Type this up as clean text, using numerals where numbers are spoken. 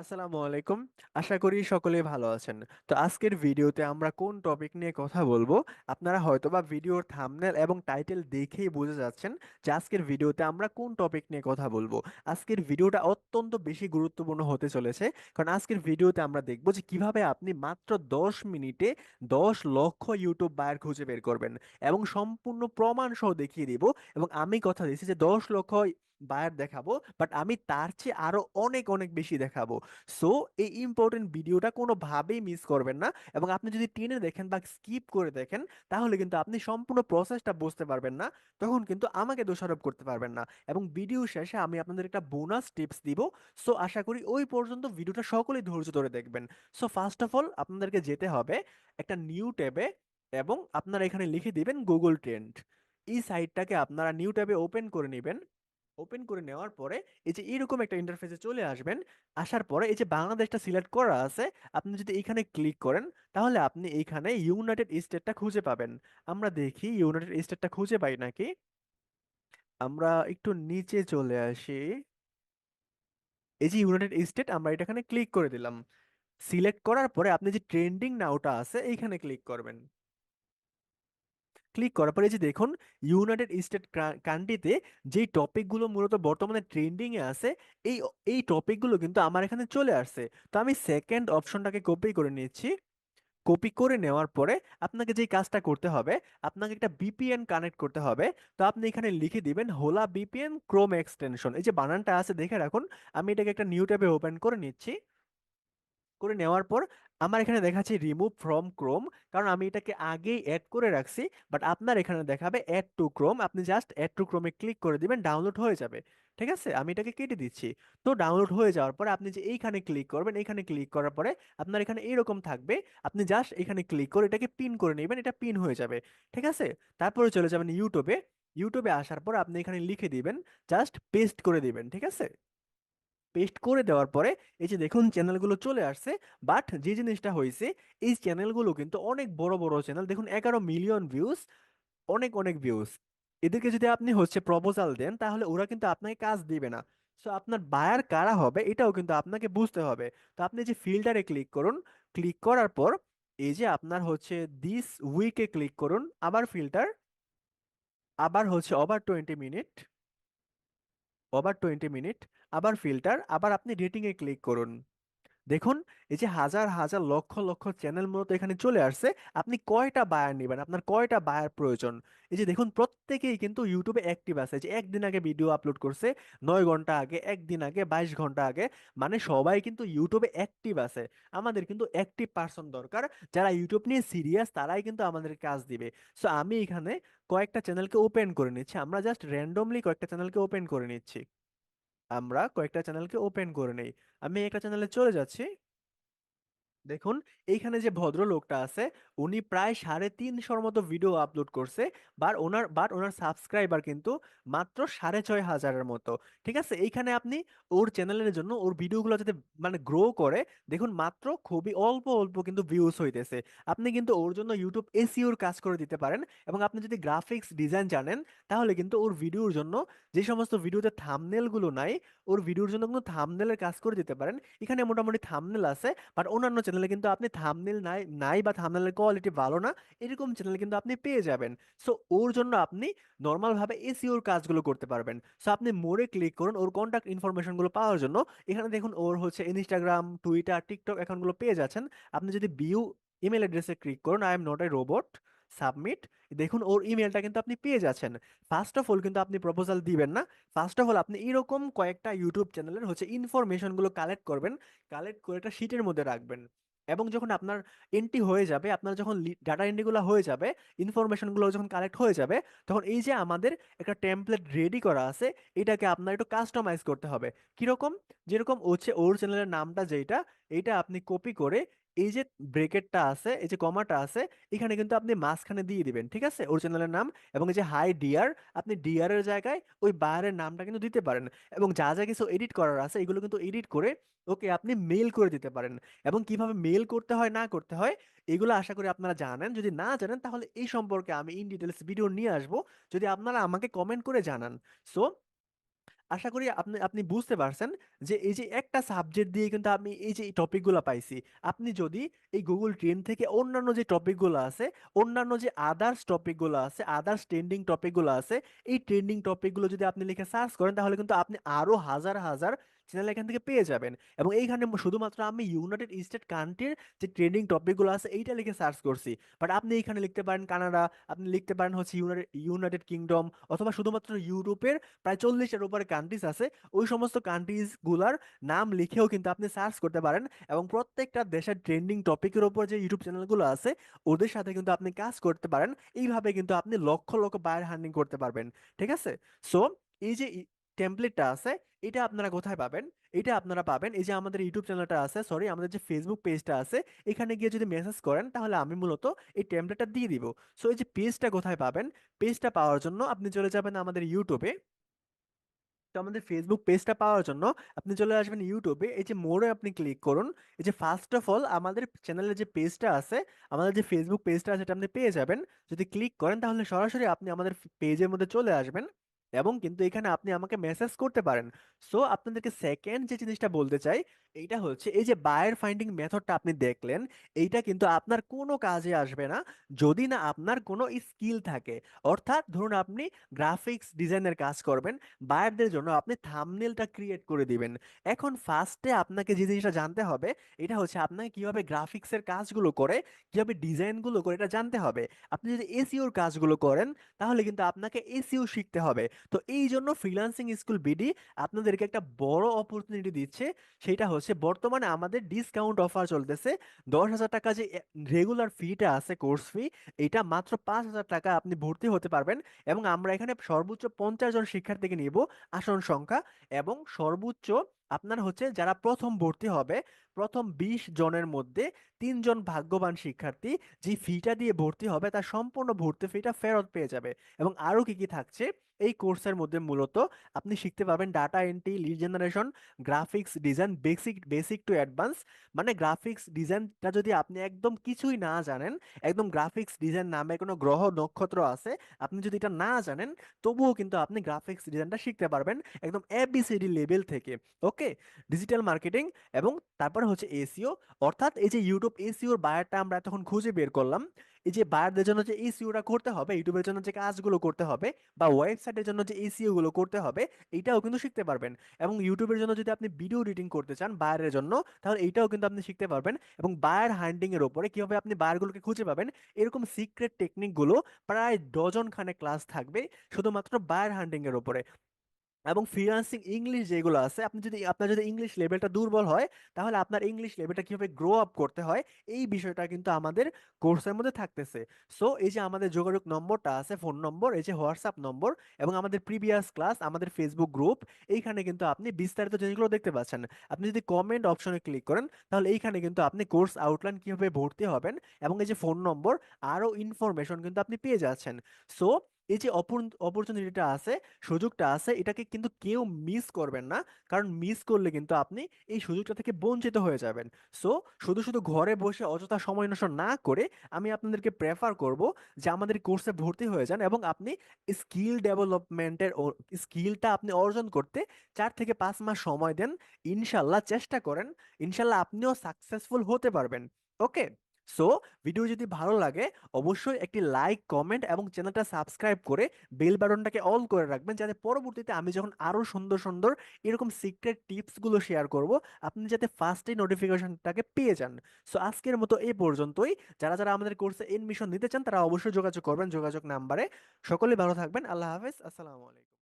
আসসালামু আলাইকুম। আশা করি সকলেই ভালো আছেন। তো আজকের ভিডিওতে আমরা কোন টপিক নিয়ে কথা বলবো, আপনারা হয়তোবা ভিডিওর থাম্বনেল এবং টাইটেল দেখেই বুঝে যাচ্ছেন যে আজকের ভিডিওতে আমরা কোন টপিক নিয়ে কথা বলবো। আজকের ভিডিওটা অত্যন্ত বেশি গুরুত্বপূর্ণ হতে চলেছে, কারণ আজকের ভিডিওতে আমরা দেখবো যে কিভাবে আপনি মাত্র 10 মিনিটে 10 লক্ষ ইউটিউব বায়ার খুঁজে বের করবেন এবং সম্পূর্ণ প্রমাণ সহ দেখিয়ে দিব। এবং আমি কথা দিচ্ছি যে 10 লক্ষ বায়ার দেখাবো, বাট আমি তার চেয়ে আরো অনেক অনেক বেশি দেখাবো। সো এই ইম্পর্টেন্ট ভিডিওটা কোনোভাবেই মিস করবেন না। এবং আপনি যদি টেনে দেখেন বা স্কিপ করে দেখেন, তাহলে কিন্তু আপনি সম্পূর্ণ প্রসেসটা বুঝতে পারবেন না, তখন কিন্তু আমাকে দোষারোপ করতে পারবেন না। এবং ভিডিও শেষে আমি আপনাদের একটা বোনাস টিপস দিব। সো আশা করি ওই পর্যন্ত ভিডিওটা সকলেই ধৈর্য ধরে দেখবেন। সো ফার্স্ট অফ অল আপনাদেরকে যেতে হবে একটা নিউ ট্যাবে, এবং আপনারা এখানে লিখে দিবেন গুগল ট্রেন্ড। এই সাইটটাকে আপনারা নিউ ট্যাবে ওপেন করে নেবেন। ওপেন করে নেওয়ার পরে এই যে এরকম একটা ইন্টারফেসে চলে আসবেন। আসার পরে এই যে বাংলাদেশটা সিলেক্ট করা আছে, আপনি যদি এখানে ক্লিক করেন, তাহলে আপনি এইখানে ইউনাইটেড স্টেটটা খুঁজে পাবেন। আমরা দেখি ইউনাইটেড স্টেটটা খুঁজে পাই নাকি। আমরা একটু নিচে চলে আসি। এই যে ইউনাইটেড স্টেট, আমরা এটা এখানে ক্লিক করে দিলাম। সিলেক্ট করার পরে আপনি যে ট্রেন্ডিং নাওটা আছে এইখানে ক্লিক করবেন। ক্লিক করার পরে এই যে দেখুন, ইউনাইটেড স্টেট কান্ট্রিতে যেই টপিকগুলো মূলত বর্তমানে ট্রেন্ডিং এ আছে, এই এই টপিকগুলো কিন্তু আমার এখানে চলে আসছে। তো আমি সেকেন্ড অপশনটাকে কপি করে নিচ্ছি। কপি করে নেওয়ার পরে আপনাকে যেই কাজটা করতে হবে, আপনাকে একটা বিপিএন কানেক্ট করতে হবে। তো আপনি এখানে লিখে দিবেন হোলা বিপিএন ক্রোম এক্সটেনশন। এই যে বানানটা আছে দেখে রাখুন। আমি এটাকে একটা নিউ ট্যাবে ওপেন করে নিচ্ছি। করে নেওয়ার পর আমার এখানে দেখাচ্ছে রিমুভ ফ্রম ক্রোম, কারণ আমি এটাকে আগেই অ্যাড করে রাখছি। বাট আপনার এখানে দেখাবে অ্যাড টু ক্রোম, আপনি জাস্ট অ্যাড টু ক্রোমে ক্লিক করে দিবেন, ডাউনলোড হয়ে যাবে। ঠিক আছে, আমি এটাকে কেটে দিচ্ছি। তো ডাউনলোড হয়ে যাওয়ার পরে আপনি যে এইখানে ক্লিক করবেন, এইখানে ক্লিক করার পরে আপনার এখানে এরকম থাকবে। আপনি জাস্ট এখানে ক্লিক করে এটাকে পিন করে নেবেন, এটা পিন হয়ে যাবে। ঠিক আছে, তারপরে চলে যাবেন ইউটিউবে। ইউটিউবে আসার পর আপনি এখানে লিখে দিবেন, জাস্ট পেস্ট করে দিবেন। ঠিক আছে, পেস্ট করে দেওয়ার পরে এই যে দেখুন চ্যানেলগুলো চলে আসছে। বাট যে জিনিসটা হয়েছে, এই চ্যানেলগুলো কিন্তু অনেক বড় বড় চ্যানেল, দেখুন 11 মিলিয়ন ভিউজ, অনেক অনেক ভিউজ। এদেরকে যদি আপনি প্রপোজাল দেন, তাহলে ওরা কিন্তু আপনাকে কাজ দিবে না। সো আপনার বায়ার কারা হবে এটাও কিন্তু আপনাকে বুঝতে হবে। তো আপনি যে ফিল্টারে ক্লিক করুন। ক্লিক করার পর এই যে আপনার দিস উইকে ক্লিক করুন, আবার ফিল্টার, আবার ওভার 20 মিনিট, ওভার 20 মিনিট, আবার ফিল্টার, আবার আপনি রেটিং এ ক্লিক করুন। দেখুন, এই যে হাজার হাজার লক্ষ লক্ষ চ্যানেল মূলত এখানে চলে আসছে। আপনি কয়টা বায়ার নেবেন, আপনার কয়টা বায়ার প্রয়োজন। এই যে দেখুন, প্রত্যেকেই কিন্তু ইউটিউবে অ্যাক্টিভ আছে। যে একদিন আগে ভিডিও আপলোড করছে, 9 ঘন্টা আগে, একদিন আগে, 22 ঘন্টা আগে, মানে সবাই কিন্তু ইউটিউবে অ্যাক্টিভ আছে। আমাদের কিন্তু অ্যাক্টিভ পার্সন দরকার, যারা ইউটিউব নিয়ে সিরিয়াস, তারাই কিন্তু আমাদের কাজ দিবে। সো আমি এখানে কয়েকটা চ্যানেলকে ওপেন করে নিচ্ছি, আমরা জাস্ট র্যান্ডমলি কয়েকটা চ্যানেলকে ওপেন করে নিচ্ছি। আমরা কয়েকটা চ্যানেলকে ওপেন করে নেই। আমি একটা চ্যানেলে চলে যাচ্ছি। দেখুন, এইখানে যে ভদ্রলোকটা আছে, উনি প্রায় 350-র মতো ভিডিও আপলোড করছে। বাট ওনার সাবস্ক্রাইবার কিন্তু মাত্র 6,500-এর মতো। ঠিক আছে, এইখানে আপনি ওর চ্যানেলের জন্য ওর ভিডিওগুলো যাতে মানে গ্রো করে, দেখুন মাত্র খুবই অল্প অল্প কিন্তু ভিউজ হইতেছে। আপনি কিন্তু ওর জন্য ইউটিউব এসইওর কাজ করে দিতে পারেন। এবং আপনি যদি গ্রাফিক্স ডিজাইন জানেন, তাহলে কিন্তু ওর ভিডিওর জন্য, যে সমস্ত ভিডিওতে থাম্বনেল গুলো নাই, ওর ভিডিওর জন্য কিন্তু থাম্বনেলের কাজ করে দিতে পারেন। এখানে মোটামুটি থাম্বনেল আছে, বাট অন্যান্য চ্যানেলে কিন্তু আপনি থাম্বনেল নাই নাই বা থাম্বনেলের কোয়ালিটি ভালো না, এরকম চ্যানেল কিন্তু আপনি পেয়ে যাবেন। সো ওর জন্য আপনি নর্মাল ভাবে এসইওর কাজগুলো করতে পারবেন। সো আপনি মোরে ক্লিক করুন ওর কন্ট্যাক্ট ইনফরমেশন গুলো পাওয়ার জন্য। এখানে দেখুন ওর ইনস্টাগ্রাম, টুইটার, টিকটক অ্যাকাউন্ট গুলো পেয়ে যাচ্ছেন। আপনি যদি ভিউ ইমেল অ্যাড্রেসে ক্লিক করুন, I am not a robot, submit, দেখুন ওর ইমেলটা কিন্তু আপনি পেয়ে যাচ্ছেন। ফার্স্ট অফ অল কিন্তু আপনি প্রপোজাল দিবেন না। ফার্স্ট অফ অল আপনি এরকম কয়েকটা ইউটিউব চ্যানেলের ইনফরমেশন গুলো কালেক্ট করবেন। কালেক্ট করে একটা শিটের মধ্যে রাখবেন। এবং যখন আপনার এন্ট্রি হয়ে যাবে, আপনার যখন ডাটা এন্ট্রিগুলো হয়ে যাবে, ইনফরমেশনগুলো যখন কালেক্ট হয়ে যাবে, তখন এই যে আমাদের একটা টেমপ্লেট রেডি করা আছে, এটাকে আপনার একটু কাস্টমাইজ করতে হবে। কিরকম? যেরকম ওর চ্যানেলের নামটা যেটা, এইটা আপনি কপি করে এই যে ব্রেকেটটা আছে, এই যে কমাটা আছে, এখানে কিন্তু আপনি মাঝখানে দিয়ে দিবেন। ঠিক আছে, ওর চ্যানেলের নাম। এবং এই যে হাই ডিয়ার, আপনি ডিয়ার এর জায়গায় ওই বায়ারের নামটা কিন্তু দিতে পারেন। এবং যা যা কিছু এডিট করার আছে, এগুলো কিন্তু এডিট করে ওকে আপনি মেল করে দিতে পারেন। এবং কিভাবে মেল করতে হয় না করতে হয়, এগুলো আশা করি আপনারা জানেন। যদি না জানেন, তাহলে এই সম্পর্কে আমি ইন ডিটেলস ভিডিও নিয়ে আসবো, যদি আপনারা আমাকে কমেন্ট করে জানান। সো আশা করি আপনি আপনি বুঝতে পারছেন যে এই যে একটা সাবজেক্ট দিয়ে কিন্তু আমি এই যে টপিকগুলো পাইছি। আপনি যদি এই গুগল ট্রেন থেকে অন্যান্য যে টপিকগুলো আছে, অন্যান্য যে আদার্স টপিকগুলো আছে, আদার্স ট্রেন্ডিং টপিকগুলো আছে, এই ট্রেন্ডিং টপিকগুলো যদি আপনি লিখে সার্চ করেন তাহলে কিন্তু আপনি আরো হাজার হাজার চ্যানেল এখান থেকে পেয়ে যাবেন। এবং এইখানে শুধুমাত্র আমি ইউনাইটেড স্টেট কান্ট্রির যে ট্রেন্ডিং টপিকগুলো আছে এইটা লিখে সার্চ করছি। বাট আপনি এখানে লিখতে পারেন কানাডা, আপনি লিখতে পারেন হচ্ছে ইউনাইটেড ইউনাইটেড কিংডম, অথবা শুধুমাত্র ইউরোপের প্রায় 40-এর উপরে কান্ট্রিজ আছে, ওই সমস্ত কান্ট্রিজ গুলার নাম লিখেও কিন্তু আপনি সার্চ করতে পারেন। এবং প্রত্যেকটা দেশের ট্রেন্ডিং টপিকের উপর যে ইউটিউব চ্যানেলগুলো আছে ওদের সাথে কিন্তু আপনি কাজ করতে পারেন। এইভাবে কিন্তু আপনি লক্ষ লক্ষ বায়ার হান্ডিং করতে পারবেন। ঠিক আছে? সো এই যে টেমপ্লেটটা আছে, এটা আপনারা কোথায় পাবেন? এটা আপনারা পাবেন এই যে আমাদের ইউটিউব চ্যানেলটা আছে, সরি আমাদের যে ফেসবুক পেজটা আছে, এখানে গিয়ে যদি মেসেজ করেন তাহলে আমি মূলত এই টেমপ্লেটটা দিয়ে দিব। সো এই যে পেজটা কোথায় পাবেন? পেজটা পাওয়ার জন্য আপনি চলে যাবেন আমাদের ইউটিউবে। তো আমাদের ফেসবুক পেজটা পাওয়ার জন্য আপনি চলে আসবেন ইউটিউবে, এই যে মোড়ে আপনি ক্লিক করুন। এই যে ফার্স্ট অফ অল আমাদের চ্যানেলের যে পেজটা আছে, আমাদের যে ফেসবুক পেজটা আছে, সেটা আপনি পেয়ে যাবেন। যদি ক্লিক করেন তাহলে সরাসরি আপনি আমাদের পেজের মধ্যে চলে আসবেন। এবং কিন্তু এখানে আপনি আমাকে মেসেজ করতে পারেন। সো আপনাদেরকে সেকেন্ড যে জিনিসটা বলতে চাই, এইটা হচ্ছে এই যে বায়ার ফাইন্ডিং মেথডটা আপনি দেখলেন, এইটা কিন্তু আপনার কোনো কাজে আসবে না যদি না আপনার কোনো স্কিল থাকে। অর্থাৎ ধরুন আপনি গ্রাফিক্স ডিজাইনের কাজ করবেন, বায়ারদের জন্য আপনি থাম্বনেলটা ক্রিয়েট করে দিবেন। এখন ফার্স্টে আপনাকে যে জিনিসটা জানতে হবে, এটা হচ্ছে আপনাকে কিভাবে গ্রাফিক্সের কাজগুলো করে, কিভাবে ডিজাইনগুলো করে এটা জানতে হবে। আপনি যদি এসইওর কাজগুলো করেন তাহলে কিন্তু আপনাকে এসইও শিখতে হবে। তো এই জন্য ফ্রিল্যান্সিং স্কুল বিডি আপনাদেরকে একটা বড় অপরচুনিটি দিচ্ছে। সেটা হচ্ছে বর্তমানে আমাদের ডিসকাউন্ট অফার চলতেছে। 10,000 টাকা যে রেগুলার ফিটা আছে, কোর্স ফি, এটা মাত্র 5,000 টাকা আপনি ভর্তি হতে পারবেন। এবং আমরা এখানে সর্বোচ্চ 50 জন শিক্ষার্থীকে নিব, আসন সংখ্যা। এবং সর্বোচ্চ আপনার হচ্ছে যারা প্রথম ভর্তি হবে, প্রথম 20 জনের মধ্যে 3 জন ভাগ্যবান শিক্ষার্থী যে ফিটা দিয়ে ভর্তি হবে তার সম্পূর্ণ ভর্তি ফিটা ফেরত পেয়ে যাবে। এবং আরো কি কি থাকছে এই কোর্সের মধ্যে, মূলত আপনি শিখতে পাবেন data entry, lead generation, graphics design, basic basic to advance. মানে গ্রাফিক্স ডিজাইনটা যদি আপনি একদম কিছুই না জানেন, একদম গ্রাফিক্স ডিজাইন নামে কোনো গ্রহ নক্ষত্র আছে, আপনি যদি এটা না জানেন, তবুও কিন্তু আপনি গ্রাফিক্স ডিজাইনটা শিখতে পারবেন একদম এবিসিডি লেভেল থেকে। ওকে? ডিজিটাল মার্কেটিং, এবং তারপরে হচ্ছে এসইও। অর্থাৎ এই যে ইউটিউব এসইওর বায়ারটা আমরা তখন খুঁজে বের করলাম, এই যে বায়ারদের জন্য যে এসইওটা করতে হবে, ইউটিউবের জন্য যে কাজগুলো করতে হবে, বা ওয়েবসাইটের জন্য যে এসইও গুলো করতে হবে, এইটাও কিন্তু শিখতে পারবেন। এবং ইউটিউবের জন্য যদি আপনি ভিডিও এডিটিং করতে চান বায়ারের জন্য, তাহলে এইটাও কিন্তু আপনি শিখতে পারবেন। এবং বায়ার হান্টিং এর উপরে কিভাবে আপনি বায়ারগুলোকে খুঁজে পাবেন, এরকম সিক্রেট টেকনিক গুলো প্রায় ডজন খানে ক্লাস থাকবে শুধুমাত্র বায়ার হান্টিং এর উপরে। এবং ফ্রিল্যান্সিং ইংলিশ যেগুলো আছে, আপনি যদি আপনার যদি ইংলিশ লেভেলটা দুর্বল হয়, তাহলে আপনার ইংলিশ লেভেলটা কিভাবে গ্রো আপ করতে হয়, এই বিষয়টা কিন্তু আমাদের কোর্সের মধ্যে থাকতেছে। সো এই যে আমাদের যোগাযোগ নম্বরটা আছে, ফোন নম্বর, এই যে হোয়াটসঅ্যাপ নম্বর, এবং আমাদের প্রিভিয়াস ক্লাস, আমাদের ফেসবুক গ্রুপ, এইখানে কিন্তু আপনি বিস্তারিত জিনিসগুলো দেখতে পাচ্ছেন। আপনি যদি কমেন্ট অপশনে ক্লিক করেন তাহলে এইখানে কিন্তু আপনি কোর্স আউটলাইন কিভাবে ভর্তি হবেন এবং এই যে ফোন নম্বর, আরো ইনফরমেশন কিন্তু আপনি পেয়ে যাচ্ছেন। সো এই যে অপরচুনিটিটা আছে, সুযোগটা আছে, এটাকে কিন্তু কেউ মিস করবেন না। কারণ মিস করলে কিন্তু আপনি এই সুযোগটা থেকে বঞ্চিত হয়ে যাবেন। সো শুধু শুধু ঘরে বসে অযথা সময় নষ্ট না করে আমি আপনাদেরকে প্রেফার করব যে আমাদের কোর্সে ভর্তি হয়ে যান, এবং আপনি স্কিল ডেভেলপমেন্টের স্কিলটা আপনি অর্জন করতে 4 থেকে 5 মাস সময় দেন। ইনশাল্লাহ চেষ্টা করেন, ইনশাল্লাহ আপনিও সাকসেসফুল হতে পারবেন। ওকে? সো ভিডিও যদি ভালো লাগে অবশ্যই একটি লাইক, কমেন্ট এবং চ্যানেলটা সাবস্ক্রাইব করে বেল বাটনটাকে অল করে রাখবেন, যাতে পরবর্তীতে আমি যখন আরো সুন্দর সুন্দর এরকম সিক্রেট টিপস গুলো শেয়ার করব, আপনি যাতে ফার্স্টে নোটিফিকেশনটাকে পেয়ে যান। সো আজকের মতো এই পর্যন্তই। যারা যারা আমাদের কোর্সে এডমিশন নিতে চান তারা অবশ্যই যোগাযোগ করবেন যোগাযোগ নাম্বারে। সকলে ভালো থাকবেন। আল্লাহ হাফেজ। আসসালামু আলাইকুম।